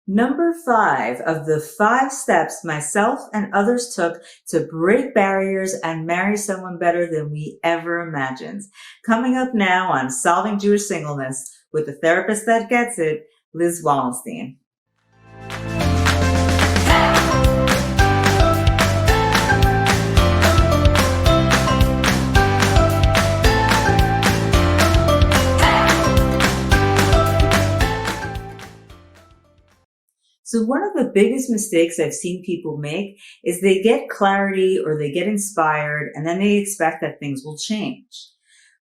Number 5 of the 5 steps myself and others took to break barriers and marry someone better than we ever imagined. Coming up now on Solving Jewish Singleness with the therapist that gets it, Liz Wallenstein. So one of the biggest mistakes I've seen people make is they get clarity or they get inspired and then they expect that things will change.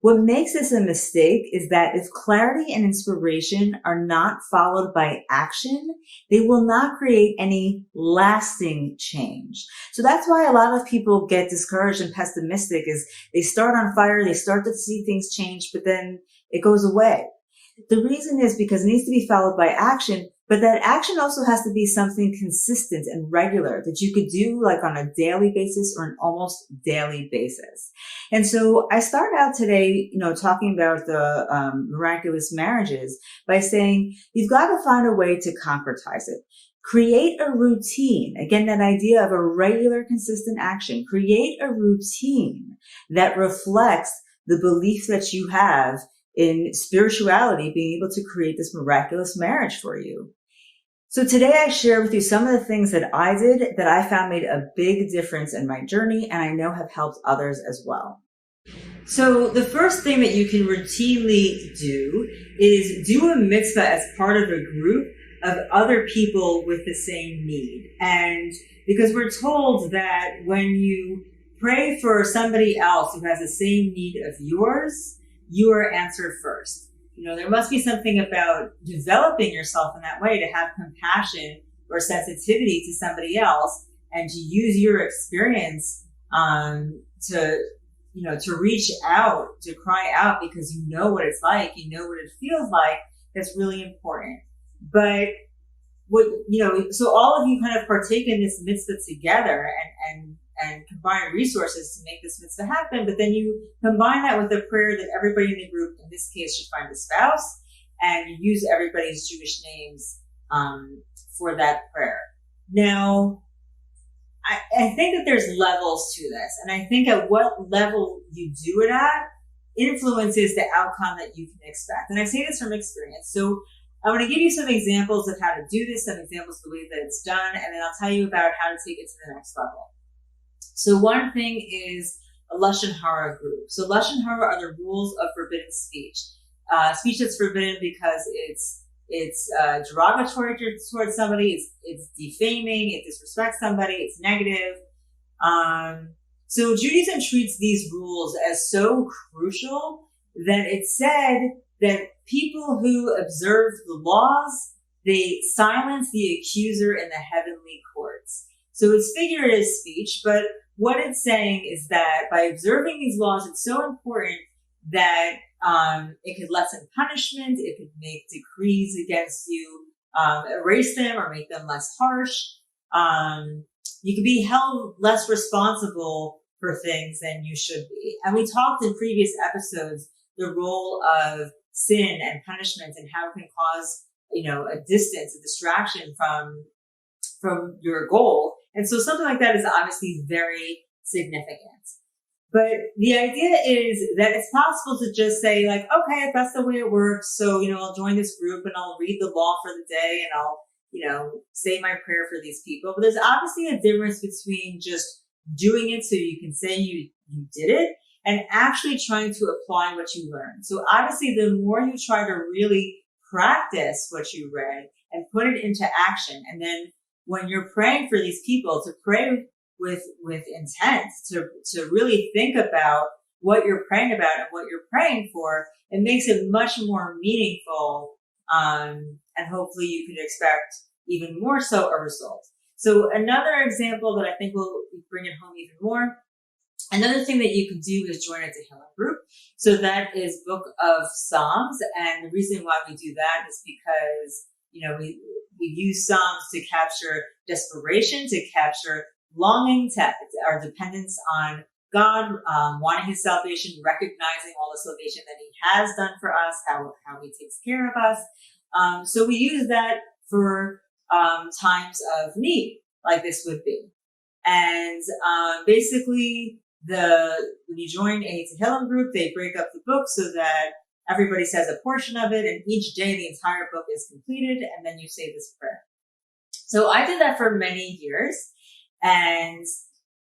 What makes this a mistake is that if clarity and inspiration are not followed by action, they will not create any lasting change. So that's why a lot of people get discouraged and pessimistic is they start on fire, they start to see things change, but then it goes away. The reason is because it needs to be followed by action, but that action also has to be something consistent and regular that you could do like on a daily basis or an almost daily basis. And so I start out today, talking about the miraculous marriages by saying you've got to find a way to concretize it. Create a routine. Again, that idea of a regular, consistent action. Create a routine that reflects the belief that you have in spirituality, being able to create this miraculous marriage for you. So today I share with you some of the things that I did that I found made a big difference in my journey and I know have helped others as well. So the first thing that you can routinely do is do a mitzvah as part of a group of other people with the same need. And because we're told that when you pray for somebody else who has the same need of yours, you are answered first. There must be something about developing yourself in that way to have compassion or sensitivity to somebody else and to use your experience to reach out, to cry out because you know what it's like, you know what it feels like. That's really important. But so all of you kind of partake in this mitzvah together and combine resources to make this mitzvah happen, but then you combine that with a prayer that everybody in the group, in this case, should find a spouse, and you use everybody's Jewish names for that prayer. Now, I think that there's levels to this, and I think at what level you do it at influences the outcome that you can expect. And I say this from experience. So I want to give you some examples of how to do this, some examples of the way that it's done, and then I'll tell you about how to take it to the next level. So one thing is a Lashon Hara group. So Lashon Hara are the rules of forbidden speech. Speech that's forbidden because it's derogatory towards somebody, it's defaming, it disrespects somebody, it's negative. So Judaism treats these rules as so crucial that it said that people who observe the laws, they silence the accuser in the heavenly courts. So it's figurative speech, but what it's saying is that by observing these laws, it's so important that it could lessen punishment, it could make decrees against you, erase them or make them less harsh. You could be held less responsible for things than you should be. And we talked in previous episodes the role of sin and punishment and how it can cause, a distance, a distraction from your goal. And so something like that is obviously very significant. But the idea is that it's possible to just say like, okay, if that's the way it works. So, I'll join this group and I'll read the law for the day and I'll, say my prayer for these people. But there's obviously a difference between just doing it so you can say you did it and actually trying to apply what you learned. So obviously the more you try to really practice what you read and put it into action, and then when you're praying for these people, to pray with intent, to really think about what you're praying about and what you're praying for, it makes it much more meaningful, and hopefully you can expect even more so a result. So another example that I think will bring it home even more, another thing that you can do is join a Tehillim group. So that is Book of Psalms, and the reason why we do that is because we use Psalms to capture desperation, to capture longing, to our dependence on God, wanting His salvation, recognizing all the salvation that He has done for us, how He takes care of us. So we use that for times of need, like this would be. And basically, when you join a Tehillim group, they break up the book so that everybody says a portion of it, and each day the entire book is completed, and then you say this prayer. So I did that for many years, and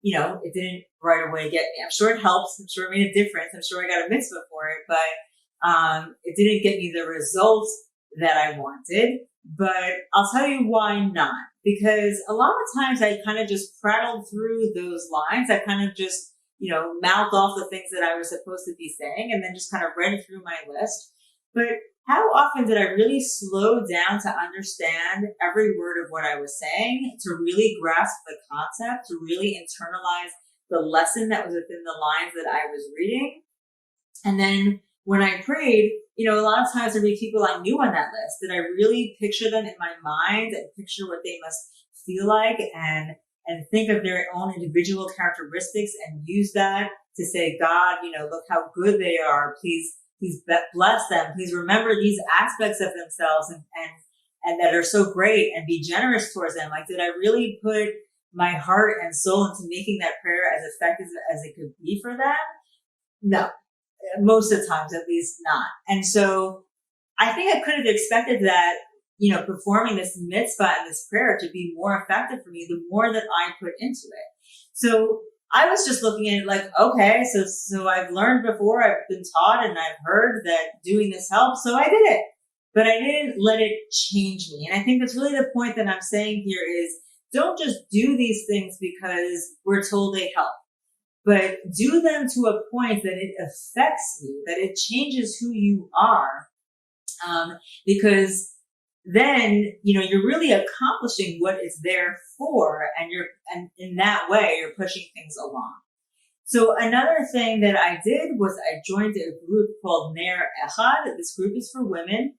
it didn't right away get me. I'm sure it helps. I'm sure it made a difference. I'm sure I got a mitzvah for it, but it didn't get me the results that I wanted. But I'll tell you why not. Because a lot of times I kind of just prattled through those lines. I kind of just, mouthed off the things that I was supposed to be saying and then just kind of read through my list. But how often did I really slow down to understand every word of what I was saying, to really grasp the concept, to really internalize the lesson that was within the lines that I was reading? And then when I prayed, a lot of times there'd be people I knew on that list. Did I really picture them in my mind and picture what they must feel like and think of their own individual characteristics and use that to say, God, look how good they are. Please bless them. Please remember these aspects of themselves and that are so great, and be generous towards them. Like, did I really put my heart and soul into making that prayer as effective as it could be for them? No. Most of the times, at least not. And so I think I could have expected that, performing this mitzvah and this prayer to be more effective for me the more that I put into it. So I was just looking at it like, okay, so I've learned before, I've been taught and I've heard that doing this helps, so I did it. But I didn't let it change me. And I think that's really the point that I'm saying here is, don't just do these things because we're told they help, but do them to a point that it affects you, that it changes who you are. Because then, you're really accomplishing what it's there for, and in that way, you're pushing things along. So another thing that I did was I joined a group called Ner Echad. This group is for women.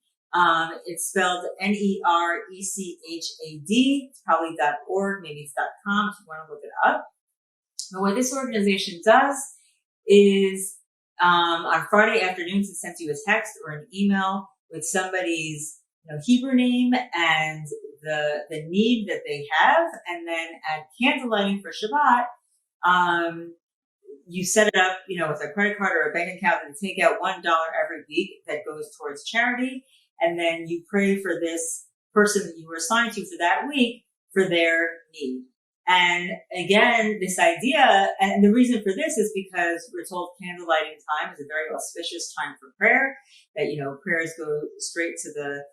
It's spelled Nerechad. It's probably .org, maybe it's .com if you want to look it up. But what this organization does is, on Friday afternoons, it sends you a text or an email with somebody's Hebrew name and the need that they have. And then at candlelighting for Shabbat, you set it up, with a credit card or a bank account, and take out $1 every week that goes towards charity. And then you pray for this person that you were assigned to for that week for their need. And again, this idea, and the reason for this is because we're told candlelighting time is a very auspicious time for prayer, that, prayers go straight to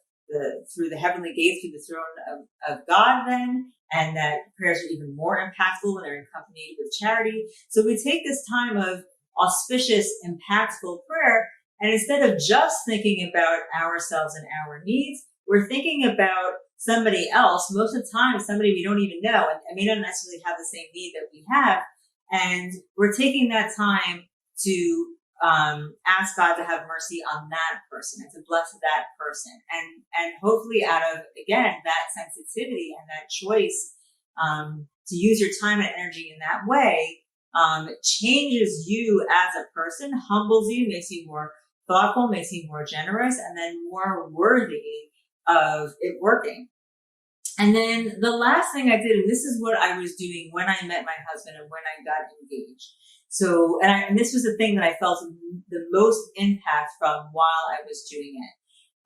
through the heavenly gate, through the throne of God then, and that prayers are even more impactful when they're accompanied with charity. So we take this time of auspicious, impactful prayer, and instead of just thinking about ourselves and our needs, we're thinking about somebody else, most of the time somebody we don't even know, and may not necessarily have the same need that we have. And we're taking that time to ask God to have mercy on that person and to bless that person. And hopefully out of, again, that sensitivity and that choice to use your time and energy in that way, changes you as a person, humbles you, makes you more thoughtful, makes you more generous, and then more worthy of it working. And then the last thing I did, and this is what I was doing when I met my husband and when I got engaged. So, and this was the thing that I felt the most impact from while I was doing it.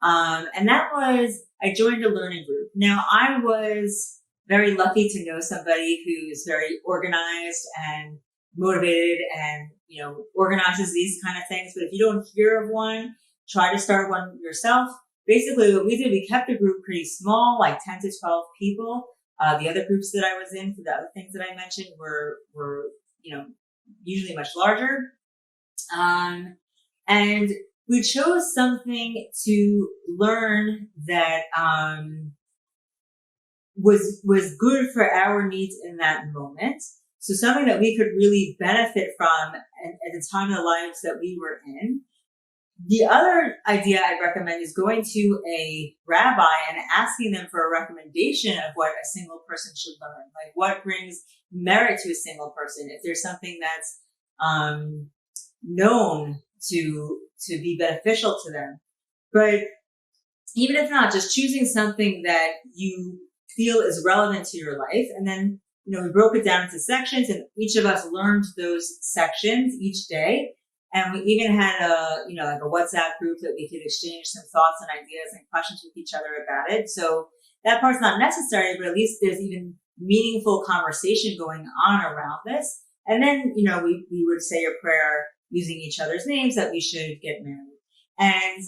And that was, I joined a learning group. Now, I was very lucky to know somebody who's very organized and motivated and, organizes these kind of things. But if you don't hear of one, try to start one yourself. Basically, what we did, we kept the group pretty small, like 10 to 12 people. The other groups that I was in for the other things that I mentioned were usually much larger. And we chose something to learn that was good for our needs in that moment. So something that we could really benefit from at the time of the lives that we were in. The other idea I'd recommend is going to a rabbi and asking them for a recommendation of what a single person should learn. Like, what brings merit to a single person? If there's something that's known to be beneficial to them. But even if not, just choosing something that you feel is relevant to your life. And then, we broke it down into sections, and each of us learned those sections each day. And we even had like a WhatsApp group that we could exchange some thoughts and ideas and questions with each other about it. So that part's not necessary, but at least there's even meaningful conversation going on around this. And then, we would say a prayer using each other's names that we should get married. And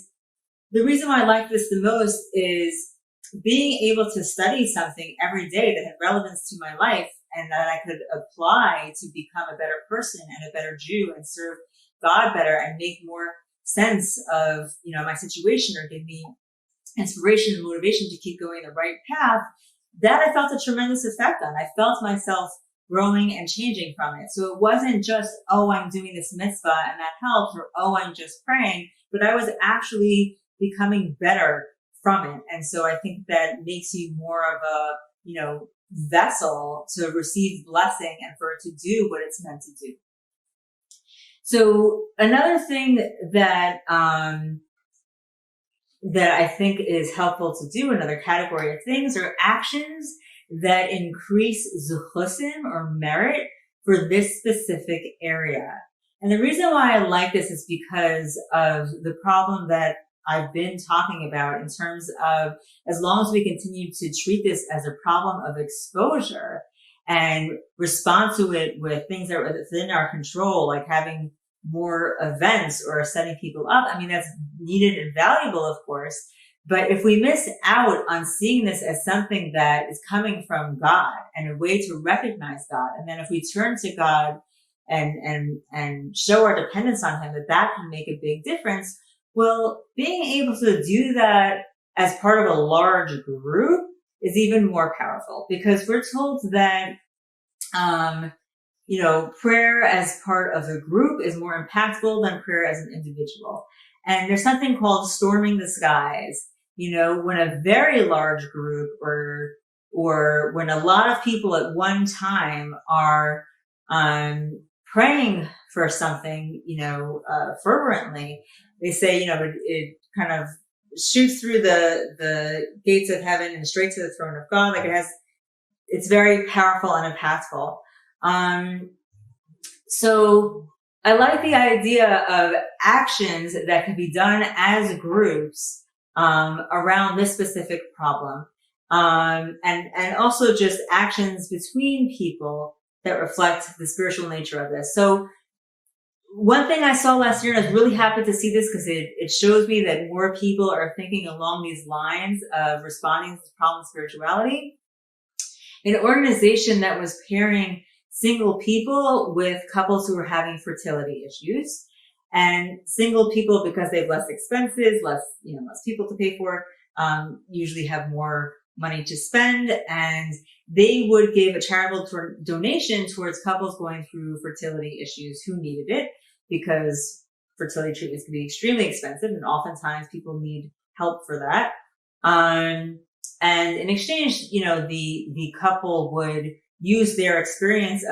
the reason why I like this the most is being able to study something every day that had relevance to my life and that I could apply to become a better person and a better Jew and serve God better and make more sense of, my situation, or give me inspiration and motivation to keep going the right path, that I felt a tremendous effect on. I felt myself growing and changing from it. So it wasn't just, oh, I'm doing this mitzvah and that helps, or, oh, I'm just praying, but I was actually becoming better from it. And so I think that makes you more of a, vessel to receive blessing and for it to do what it's meant to do. So another thing that I think is helpful to do, another category of things, are actions that increase zuchusim, or merit, for this specific area. And the reason why I like this is because of the problem that I've been talking about in terms of, as long as we continue to treat this as a problem of exposure and respond to it with things that are within our control, like having more events or setting people up. I mean, that's needed and valuable, of course. But if we miss out on seeing this as something that is coming from God and a way to recognize God, and then if we turn to God and show our dependence on Him, that can make a big difference. Well, being able to do that as part of a large group is even more powerful, because we're told that, prayer as part of a group is more impactful than prayer as an individual. And there's something called storming the skies. When a very large group or when a lot of people at one time are praying for something, fervently, they say, it kind of shoots through the gates of heaven and straight to the throne of God. Like it's very powerful and impactful. So I like the idea of actions that can be done as groups, around this specific problem. And also just actions between people that reflect the spiritual nature of this. So one thing I saw last year, and I was really happy to see this because it shows me that more people are thinking along these lines of responding to the problem of spirituality. An organization that was pairing single people with couples who were having fertility issues, and single people, because they have less expenses, less people to pay for, usually have more money to spend, and they would give a charitable donation towards couples going through fertility issues who needed it, because fertility treatments can be extremely expensive, and oftentimes people need help for that. And in exchange, the couple would use their experience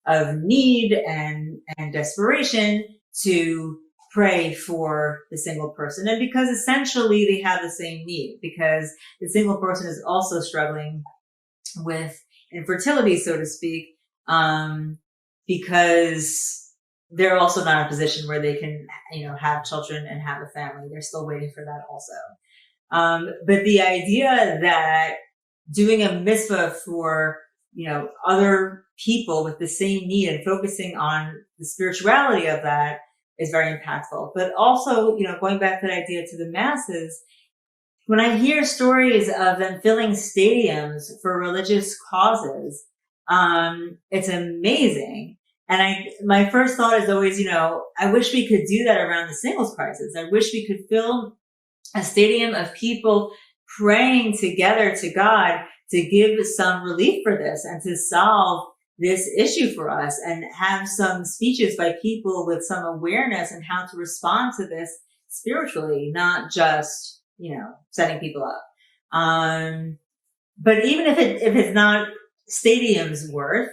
of need and desperation to pray for the single person. And because essentially they have the same need, because the single person is also struggling with infertility, so to speak, because they're also not in a position where they can, have children and have a family. They're still waiting for that also. But the idea that doing a mitzvah for, other people with the same need and focusing on the spirituality of that is very impactful. But also, going back to that idea to the masses, when I hear stories of them filling stadiums for religious causes, it's amazing. And my first thought is always, I wish we could do that around the singles crisis. I wish we could fill a stadium of people praying together to God to give some relief for this and to solve this issue for us, and have some speeches by people with some awareness and how to respond to this spiritually, not just, setting people up. But even if it's not stadiums worth,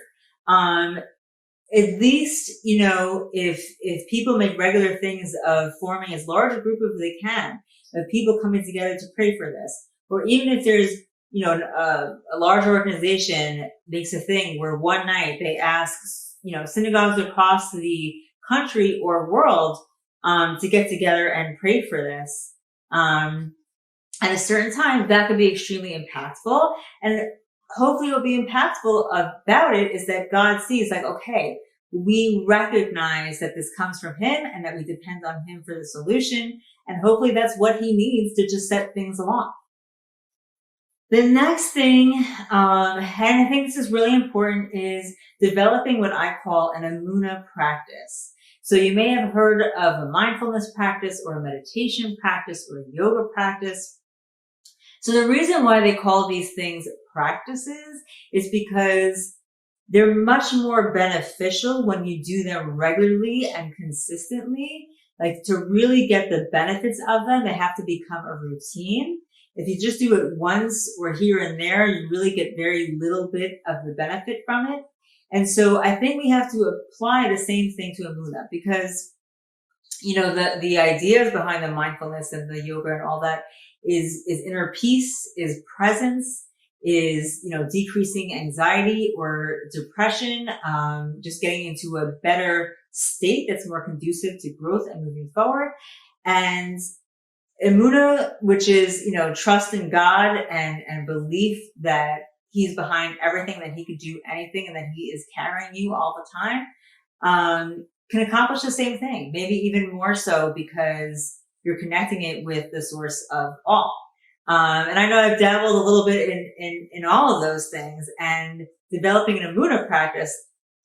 at least, if people make regular things of forming as large a group as they can, of people coming together to pray for this, or even if there's a large organization makes a thing where one night they ask, synagogues across the country or world, to get together and pray for this, at a certain time, that could be extremely impactful. And hopefully what'll be impactful about it is that God sees, like, okay, we recognize that this comes from him and that we depend on him for the solution. And hopefully that's what he needs to just set things along. The next thing, and I think this is really important, is developing what I call an Emunah practice. So you may have heard of a mindfulness practice or a meditation practice or a yoga practice. So the reason why they call these things practices is because they're much more beneficial when you do them regularly and consistently. Like, to really get the benefits of them, they have to become a routine. If you just do it once or here and there, you really get very little bit of the benefit from it. And so I think we have to apply the same thing to Emunah, because, the ideas behind the mindfulness and the yoga and all that is inner peace, is presence, is, decreasing anxiety or depression, just getting into a better state that's more conducive to growth and moving forward. And Emunah, which is, trust in God and belief that he's behind everything, that he could do anything, and that he is carrying you all the time, can accomplish the same thing, maybe even more so, because you're connecting it with the source of all. And I know I've dabbled a little bit in all of those things, and developing an Emunah practice,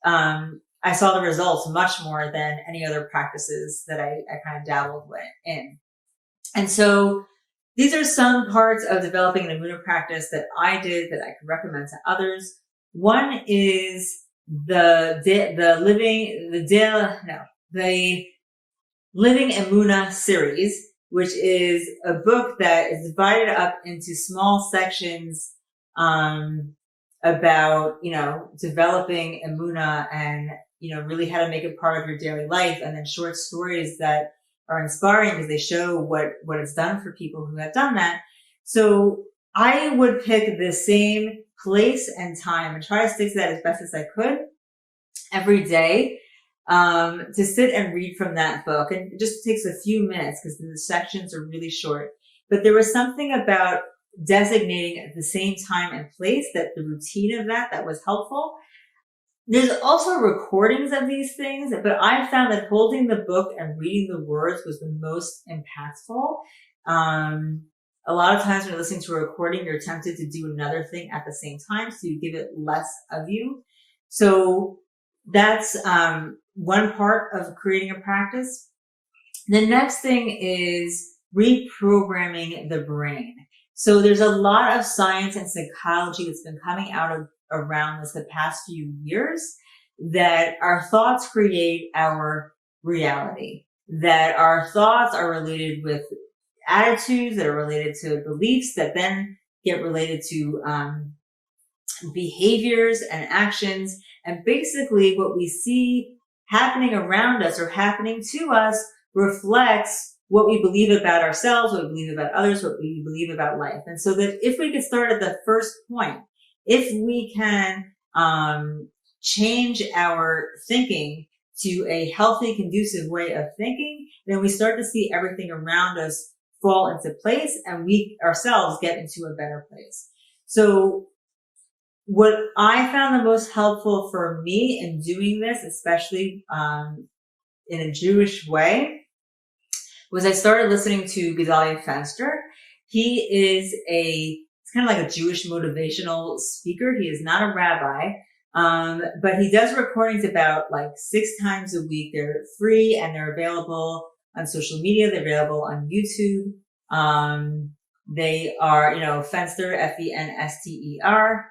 I saw the results much more than any other practices that I kind of dabbled in. And so these are some parts of developing an Emunah practice that I did that I could recommend to others. One is the Living Emunah series, which is a book that is divided up into small sections, about, developing Emunah and, really how to make it part of your daily life, and then short stories that are inspiring because they show what it's done for people who have done that. So I would pick the same place and time and try to stick to that as best as I could every day, to sit and read from that book. And it just takes a few minutes because the sections are really short. But there was something about designating at the same time and place, that the routine of that was helpful. There's also recordings of these things, but I found that holding the book and reading the words was the most impactful. A lot of times when you're listening to a recording, you're tempted to do another thing at the same time, so you give it less of you. So that's one part of creating a practice. The next thing is reprogramming the brain. So there's a lot of science and psychology that's been coming out of around this the past few years, that our thoughts create our reality, that our thoughts are related with attitudes that are related to beliefs that then get related to behaviors and actions. And basically what we see happening around us or happening to us reflects what we believe about ourselves, what we believe about others, what we believe about life. And so that if we could start at the first point, if we can change our thinking to a healthy, conducive way of thinking, then we start to see everything around us fall into place, and we ourselves get into a better place. So what I found the most helpful for me in doing this, especially in a Jewish way, was I started listening to Gedalia Fenster. He is it's kind of like a Jewish motivational speaker. He is not a rabbi, but he does recordings about like 6 times a week. They're free and they're available on social media. They're available on YouTube. They are, Fenster, Fenster.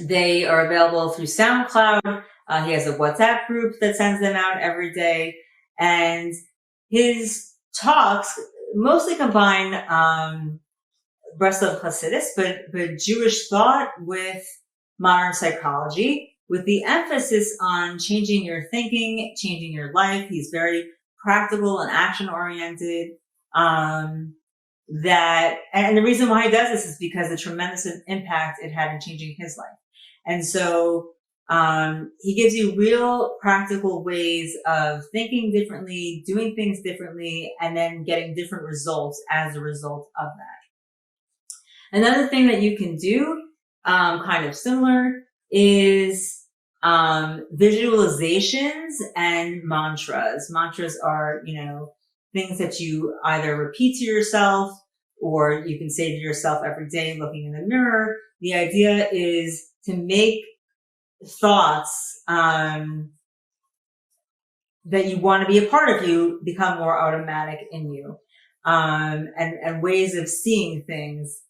They are available through SoundCloud. He has a WhatsApp group that sends them out every day. And his talks mostly combine Breslov Hasidus, but Jewish thought with modern psychology, with the emphasis on changing your thinking, changing your life. He's very practical and action oriented. that, and the reason why he does this is because the tremendous impact it had in changing his life. And so, he gives you real practical ways of thinking differently, doing things differently, and then getting different results as a result of that. Another thing that you can do, kind of similar, is visualizations and mantras. Mantras are, things that you either repeat to yourself or you can say to yourself every day looking in the mirror. The idea is to make thoughts that you want to be a part of you become more automatic in you, and ways of seeing things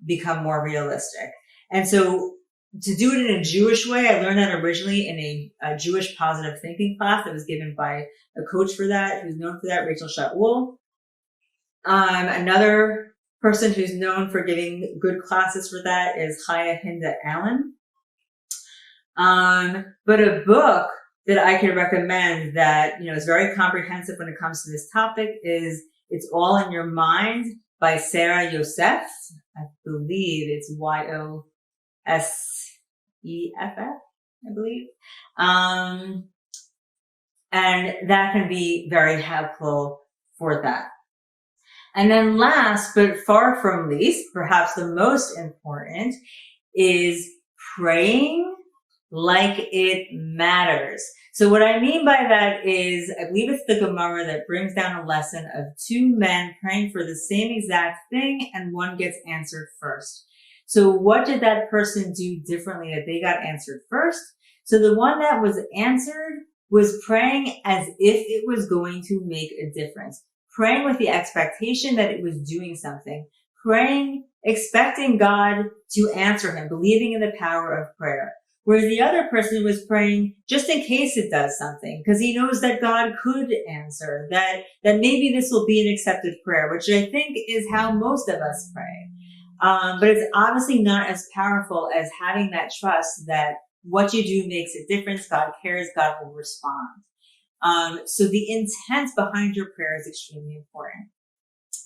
become more realistic. And so to do it in a Jewish way, I learned that originally in a Jewish positive thinking class that was given by a coach for that, who's known for that, Rachel Shatwool. Another person who's known for giving good classes for that is Chaya Hinda Allen. But a book that I could recommend that, is very comprehensive when it comes to this topic is It's All in Your Mind by Sarah Yosef. I believe it's Yoseff, I believe. And that can be very helpful for that. And then last, but far from least, perhaps the most important, is praying like it matters. So what I mean by that is, I believe it's the Gemara that brings down a lesson of two men praying for the same exact thing and one gets answered first. So what did that person do differently that they got answered first? So the one that was answered was praying as if it was going to make a difference. Praying with the expectation that it was doing something. Praying, expecting God to answer him, believing in the power of prayer. Whereas the other person was praying just in case it does something, because he knows that God could answer, that maybe this will be an accepted prayer, which I think is how most of us pray. But it's obviously not as powerful as having that trust that what you do makes a difference. God cares. God will respond. So the intent behind your prayer is extremely important.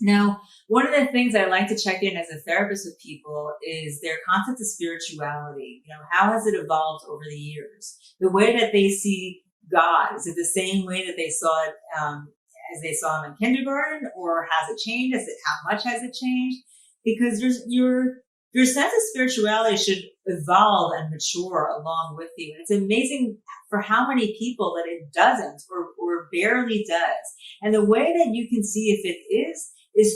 Now, one of the things I like to check in as a therapist with people is their concept of spirituality. How has it evolved over the years? The way that they see God, is it the same way that they saw it as they saw him in kindergarten, or has it changed? How much has it changed? Because your sense of spirituality should evolve and mature along with you. And it's amazing for how many people that it doesn't or barely does. And the way that you can see if it is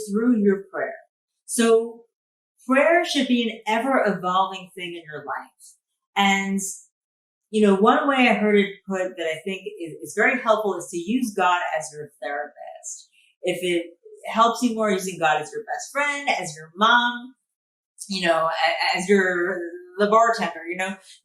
through your prayer. So prayer should be an ever evolving thing in your life. And, one way I heard it put that I think is very helpful is to use God as your therapist. If it helps you more, using God as your best friend, as your mom, as the bartender,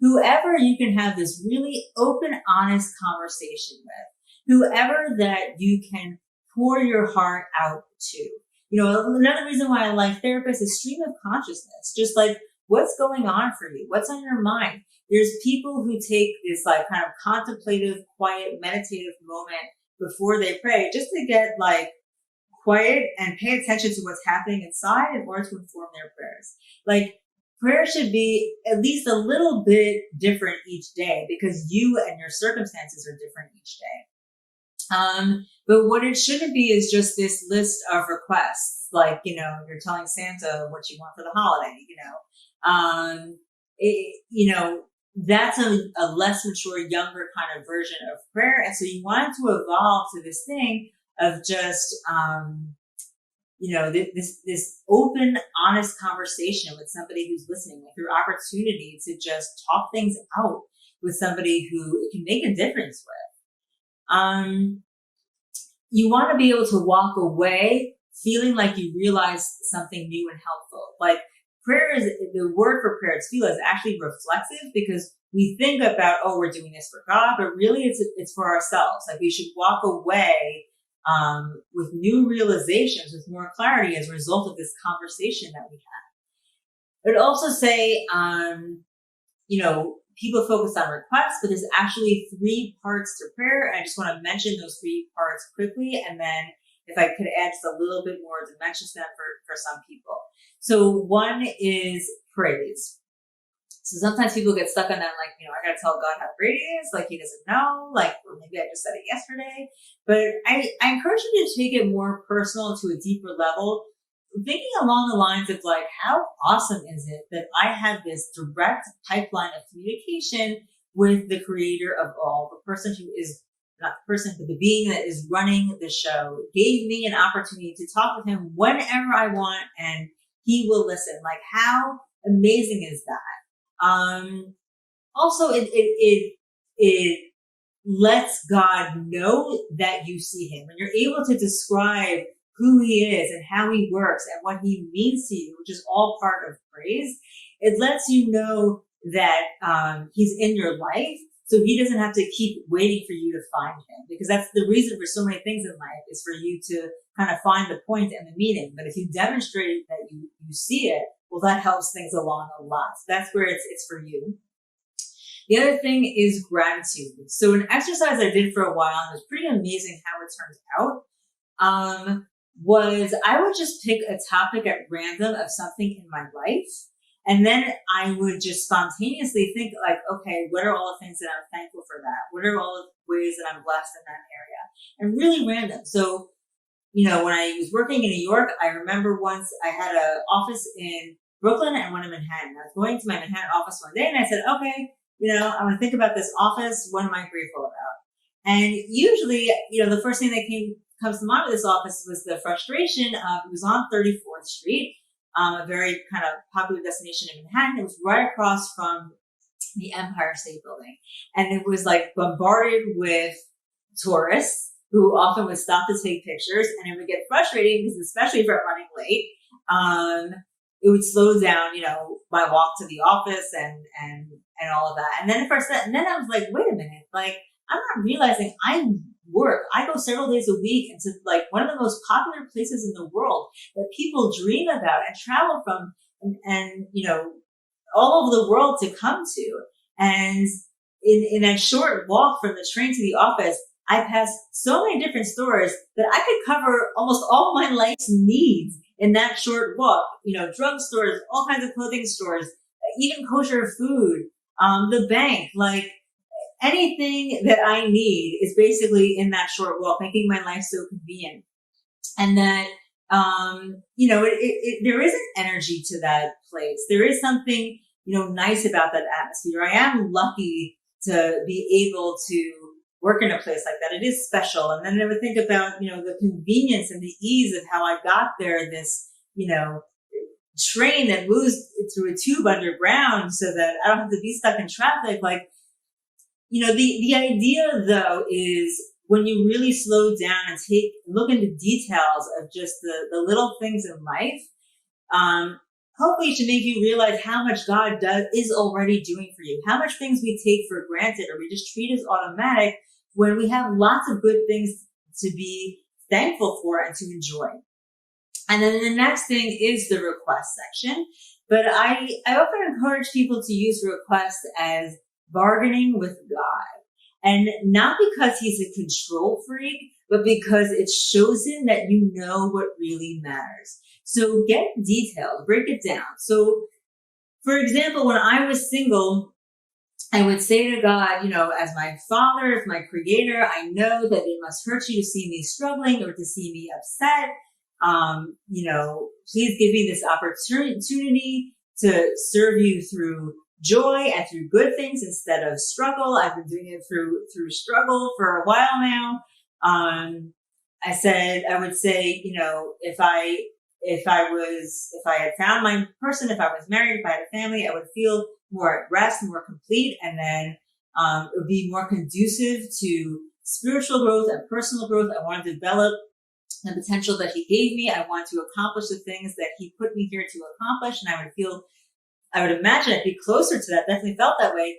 whoever you can have this really open, honest conversation with, whoever that you can pour your heart out to. Another reason why I like therapists is stream of consciousness, just like what's going on for you, what's on your mind. There's people who take this kind of contemplative, quiet, meditative moment before they pray just to get quiet and pay attention to what's happening inside in order to inform their prayers. Prayer should be at least a little bit different each day because you and your circumstances are different each day. But what it shouldn't be is just this list of requests. You're telling Santa what you want for the holiday, that's a less mature, younger kind of version of prayer. And so you want it to evolve to this thing of just, this open, honest conversation with somebody who's listening, your opportunity to just talk things out with somebody who it can make a difference with. You want to be able to walk away feeling like you realized something new and helpful. Prayer is, the word for prayer, tefillah, is actually reflexive because we think about, we're doing this for God, but really it's for ourselves. We should walk away with new realizations, with more clarity as a result of this conversation that we had. I would also say, people focus on requests, but there's actually 3 parts to prayer. And I just want to mention those 3 parts quickly. And then if I could add just a little bit more dimension to that for some people. So one is praise. So sometimes people get stuck on that, like, I gotta tell God how great he is, like he doesn't know, like, or maybe I just said it yesterday. But I encourage you to take it more personal to a deeper level, thinking along the lines of like, how awesome is it that I have this direct pipeline of communication with the creator of all, the person who is not the person, but the being that is running the show, gave me an opportunity to talk with him whenever I want, and he will listen. Like, how amazing is that? Also, it lets God know that you see him, and you're able to describe who he is and how he works and what he means to you, which is all part of praise. It lets you know that, he's in your life. So he doesn't have to keep waiting for you to find him, because that's the reason for so many things in life, is for you to kind of find the point and the meaning. But if you demonstrate that you see it, well, that helps things along a lot. So that's where it's for you. The other thing is gratitude. So an exercise I did for a while, and it was pretty amazing how it turned out, was I would just pick a topic at random of something in my life. And then I would just spontaneously think like, okay, what are all the things that I'm thankful for that? What are all the ways that I'm blessed in that area? And really random. So, when I was working in New York, I remember once I had an office in Brooklyn and one in Manhattan. I was going to my Manhattan office one day and I said, okay, I want to think about this office. What am I grateful about? And usually, the first thing that comes to mind with this office was the frustration of, it was on 34th Street. A very kind of popular destination in Manhattan. It was right across from the Empire State Building. And it was like bombarded with tourists who often would stop to take pictures, and it would get frustrating because, especially if I'm running late, it would slow down, my walk to the office and all of that. And then I was like, wait a minute, like, I'm not realizing I go several days a week into like one of the most popular places in the world that people dream about and travel from and all over the world to come to. And in that short walk from the train to the office, I passed so many different stores that I could cover almost all my life's needs in that short walk. Drugstores, all kinds of clothing stores, even kosher food, the bank, like, anything that I need is basically in that short walk, making my life so convenient. And that, there is an energy to that place. There is something, nice about that atmosphere. I am lucky to be able to work in a place like that. It is special. And then I would think about, the convenience and the ease of how I got there, this, train that moves through a tube underground so that I don't have to be stuck in traffic. Like, the idea though is when you really slow down and look into details of just the little things in life, hopefully it should make you realize how much God is already doing for you, how much things we take for granted or we just treat as automatic when we have lots of good things to be thankful for and to enjoy. And then the next thing is the request section. But I often encourage people to use request as bargaining with God. And not because he's a control freak, but because it shows him that you know what really matters. So get detailed, break it down. So, for example, when I was single, I would say to God, as my father, as my creator, I know that it must hurt you to see me struggling or to see me upset. Please give me this opportunity to serve you through joy and through good things instead of struggle. I've been doing it through struggle for a while now. I would say, if I had found my person, if I was married, if I had a family, I would feel more at rest, more complete. And then, it would be more conducive to spiritual growth and personal growth. I want to develop the potential that he gave me. I want to accomplish the things that he put me here to accomplish. And I would imagine I'd be closer to that. Definitely felt that way.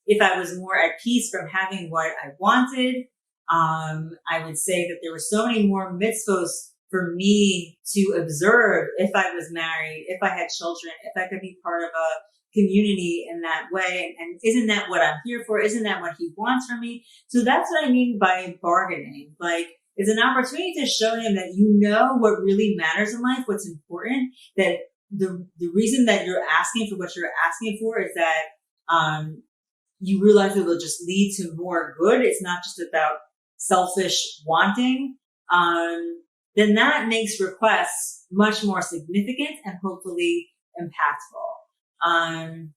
If I was more at peace from having what I wanted, I would say that there were so many more mitzvos for me to observe if I was married, if I had children, if I could be part of a community in that way. And isn't that what I'm here for? Isn't that what he wants from me? So that's what I mean by bargaining. Like, It's an opportunity to show him that you know what really matters in life, what's important, that the reason that you're asking for what you're asking for is that you realize it will just lead to more good. It's not just about selfish wanting. Then that makes requests much more significant and hopefully impactful.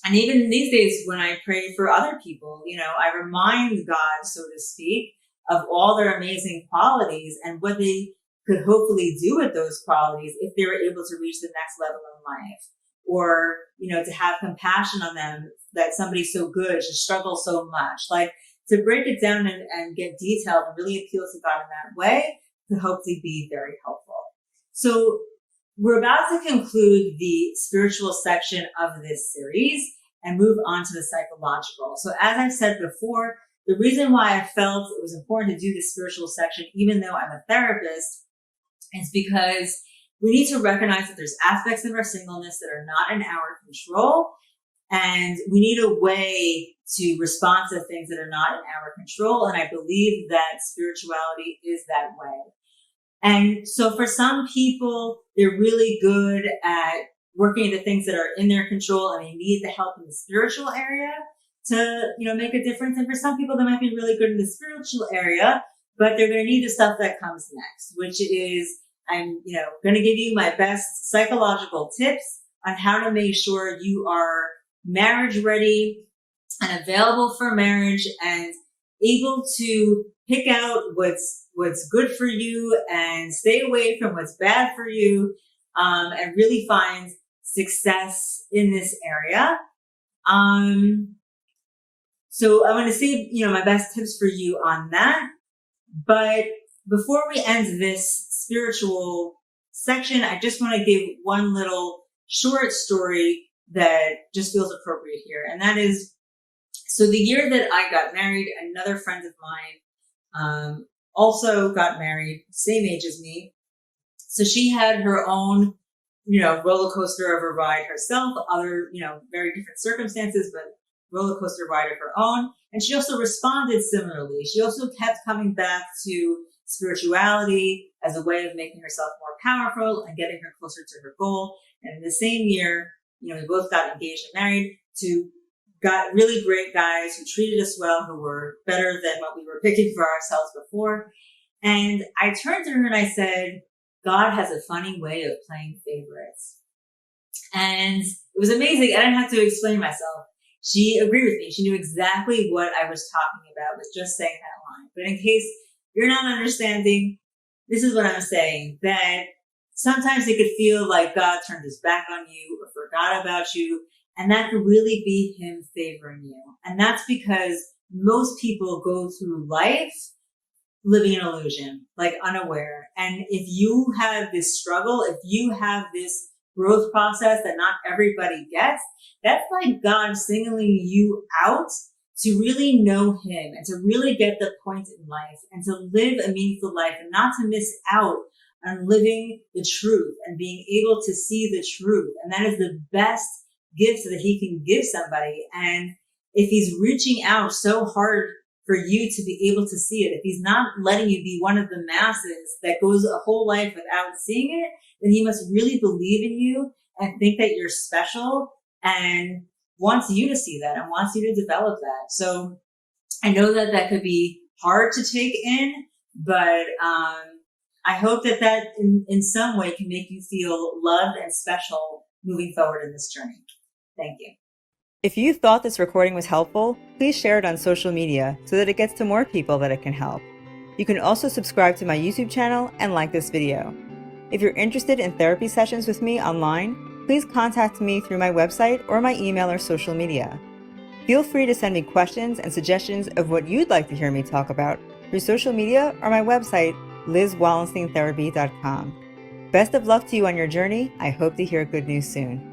And even these days when I pray for other people, I remind God, so to speak, of all their amazing qualities and what they could hopefully do with those qualities if they were able to reach the next level in life. Or, to have compassion on them, that somebody so good should struggle so much. Like, to break it down and get detailed and really appeal to God in that way could hopefully be very helpful. So we're about to conclude the spiritual section of this series and move on to the psychological. So as I've said before, the reason why I felt it was important to do the spiritual section, even though I'm a therapist, is because we need to recognize that there's aspects of our singleness that are not in our control, and we need a way to respond to things that are not in our control. And I believe that spirituality is that way. And so for some people, they're really good at working the things that are in their control, and they need the help in the spiritual area to, make a difference. And for some people, they might be really good in the spiritual area, but they're going to need the stuff that comes next, which is, I'm, going to give you my best psychological tips on how to make sure you are marriage ready and available for marriage and able to pick out what's good for you and stay away from what's bad for you, and really find success in this area. So I want to save, my best tips for you on that. But before we end this spiritual section, I just want to give one little short story that just feels appropriate here. And that is, so the year that I got married, another friend of mine also got married, same age as me. So she had her own, roller coaster of a ride herself, other, very different circumstances, but roller coaster ride of her own. And she also responded similarly. She also kept coming back to spirituality as a way of making herself more powerful and getting her closer to her goal. And in the same year, we both got engaged and married to got really great guys who treated us well, who were better than what we were picking for ourselves before. And I turned to her and I said, God has a funny way of playing favorites. And it was amazing. I didn't have to explain myself. She agreed with me. She knew exactly what I was talking about with just saying that line. But in case you're not understanding, this is what I'm saying, that sometimes it could feel like God turned his back on you or forgot about you. And that could really be him favoring you. And that's because most people go through life living an illusion, like unaware. And if you have this struggle, if you have this growth process that not everybody gets, that's like God singling you out to really know him and to really get the point in life and to live a meaningful life and not to miss out on living the truth and being able to see the truth. And that is the best gift that he can give somebody. And if he's reaching out so hard for you to be able to see it, if he's not letting you be one of the masses that goes a whole life without seeing it, then he must really believe in you and think that you're special and wants you to see that and wants you to develop that. So I know that that could be hard to take in, but I hope that that in some way can make you feel loved and special moving forward in this journey. Thank you. If you thought this recording was helpful, please share it on social media so that it gets to more people that it can help. You can also subscribe to my YouTube channel and like this video. If you're interested in therapy sessions with me online, please contact me through my website or my email or social media. Feel free to send me questions and suggestions of what you'd like to hear me talk about through social media or my website, LizWallensteinTherapy.com. Best of luck to you on your journey. I hope to hear good news soon.